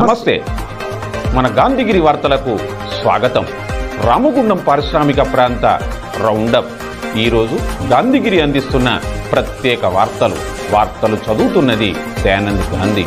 నమస్తే. మన గాంధీగిరి వార్తలకు స్వాగతం. రామగుండం పారిశ్రామిక ప్రాంత రౌండప్. ఈరోజు గాంధీగిరి అందిస్తున్న ప్రత్యేక వార్తలు చదువుతున్నది దయానంద్ గాంధీ.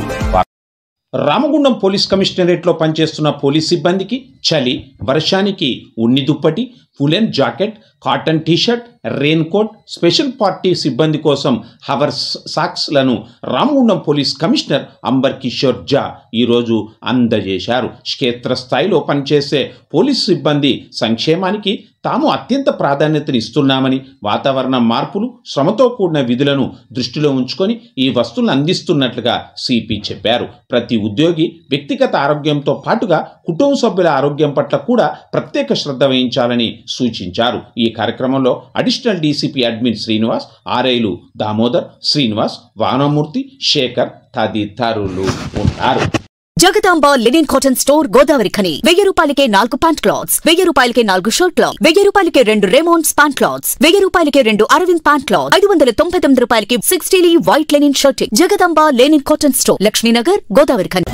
రామగుండం పోలీస్ కమిషనరేట్లో పనిచేస్తున్న పోలీస్ సిబ్బందికి చలి, వర్షానికి ఉన్ని దుప్పటి, woollen jacket, cotton T shirt, rain coat, special party సిబ్బంది కోసం హవర్ సాక్స్లను రామగుండం పోలీస్ కమిషనర్ అంబర్ కిషోర్ జా ఈరోజు అందజేశారు. క్షేత్రస్థాయిలో పనిచేసే పోలీసు సిబ్బంది సంక్షేమానికి తాము అత్యంత ప్రాధాన్యతనిస్తున్నామని, వాతావరణ మార్పులు, శ్రమతో కూడిన విధులను దృష్టిలో ఉంచుకొని ఈ వస్తువులను అందిస్తున్నట్లుగా సిపి చెప్పారు. ప్రతి ఉద్యోగి వ్యక్తిగత ఆరోగ్యంతో పాటుగా కుటుంబ సభ్యుల ఆరోగ్యం పట్ల కూడా ప్రత్యేక శ్రద్ధ వహించాలని సూచించారు. ఈ కార్యక్రమంలో అడిషనల్ డీసీపీ అడ్మిన్ శ్రీనివాస్, ఆర్ఐలు దామోదర్, శ్రీనివాస్, వానమూర్తి, శేఖర్ తదితరులు ఉన్నారు. Jagadamba linen cotton store, Godavari Khani. 1000 రూపాయలకే 4 ప్యాంట్ క్లాత్స్, 1000 రూపాయలకే 4 షర్ట్ క్లాత్, 1000 రూపాయలకే 2 రేమాండ్స్ ప్యాంట్ క్లాత్స్, 1000 రూపాయలకే 2 అరవింద్ ప్యాంట్ క్లాత్, 599 రూపాయలకి 60 white linen shirt. Jagadamba linen cotton store, Lakshmi Nagar, Godavari Khani.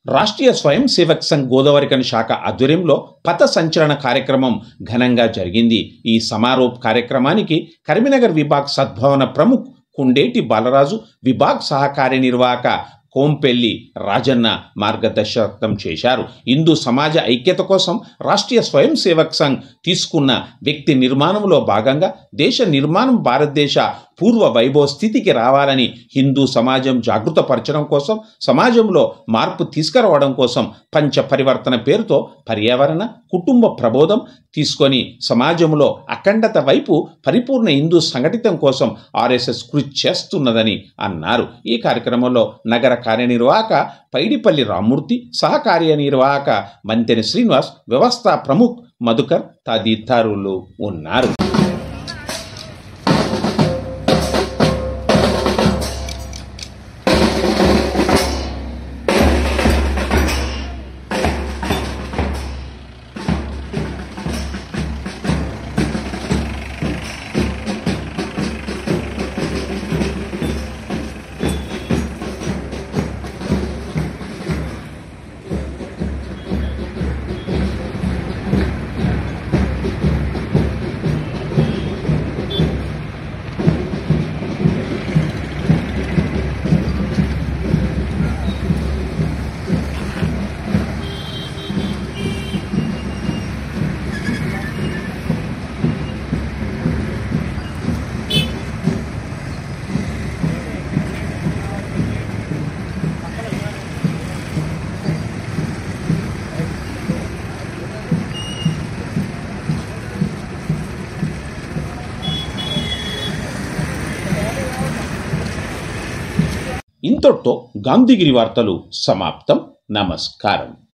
Rashtriya Swayam Sevak Sangh Godavari Khani శాఖ ఆధ్వర్యంలో పథ సంచలన కార్యక్రమం ఘనంగా జరిగింది. ఈ సమారోప్ కార్యక్రమానికి కరీంనగర్ విభాగ్ సద్భావన ప్రముఖ్ కుండేటి బాలరాజు, విభాగ్ సహకార్యనిర్వాహక కోంపెల్లి రాజన్న మార్గదర్శకత్వం చేశారు. హిందూ సమాజ ఐక్యత కోసం రాష్ట్రీయ స్వయం సేవక్ సంఘ్ తీసుకున్న వ్యక్తి నిర్మాణంలో భాగంగా దేశ నిర్మాణం భారతదేశ పూర్వ వైభవ స్థితికి రావాలని, హిందూ సమాజం జాగృతపరచడం కోసం, సమాజంలో మార్పు తీసుకురావడం కోసం పంచ పరివర్తన పేరుతో పర్యావరణ, కుటుంబ ప్రబోధం తీసుకొని సమాజంలో అఖండత వైపు పరిపూర్ణ హిందూ సంఘటితం కోసం ఆర్ఎస్ఎస్ కృషి చేస్తున్నదని అన్నారు. ఈ కార్యక్రమంలో నగర కార్యనిర్వాహక పైడిపల్లి రామ్మూర్తి, సహ కార్యనిర్వాహక మంతెన శ్రీనివాస్, వ్యవస్థా ప్రముఖ్ మధుకర్ తదితరులు ఉన్నారు. ఇంతటితో గాంధీగిరి వార్తలు సమాప్తం. నమస్కారం.